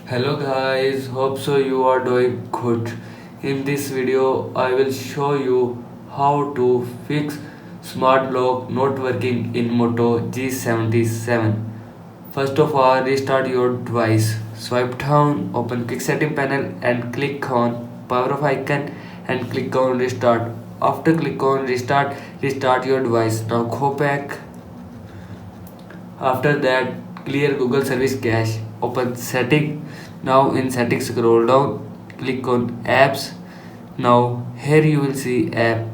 Hello guys, hope so you are doing good. In this video I will show you how to fix smart lock not working in Moto G77. First of all, restart your device. Swipe down, open quick setting panel and click on power off icon and click on restart. After click on restart, restart your device. Now go back. After that, clear Google Service Cache. Open setting. Now in settings, scroll down, click on apps. Now here you will see app.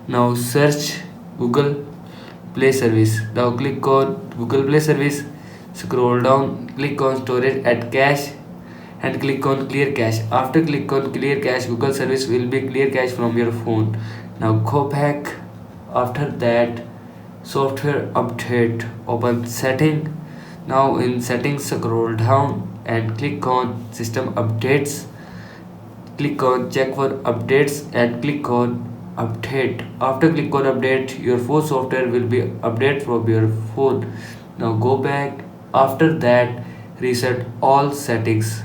Now search Google Play Service. Now click on Google Play Service. Scroll down, click on storage at cache and click on clear cache. After click on clear cache, Google Service will be clear cache from your phone. Now go back. After that, software update. Open setting. Now in settings, scroll down and click on system updates. Click on check for updates and click on update. After click on update, your phone software will be update from your phone. Now go back. After that, reset all settings.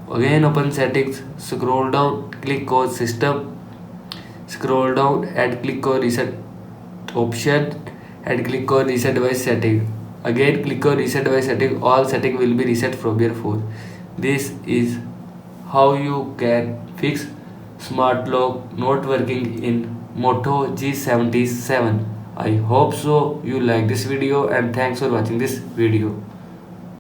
Again open settings, scroll down, click on system, scroll down and click on reset option and click on reset device setting. Again click on reset device setting. All setting will be reset from your phone. This is how you can fix smart lock not working in Moto G77. I hope so you like this video and thanks for watching this video.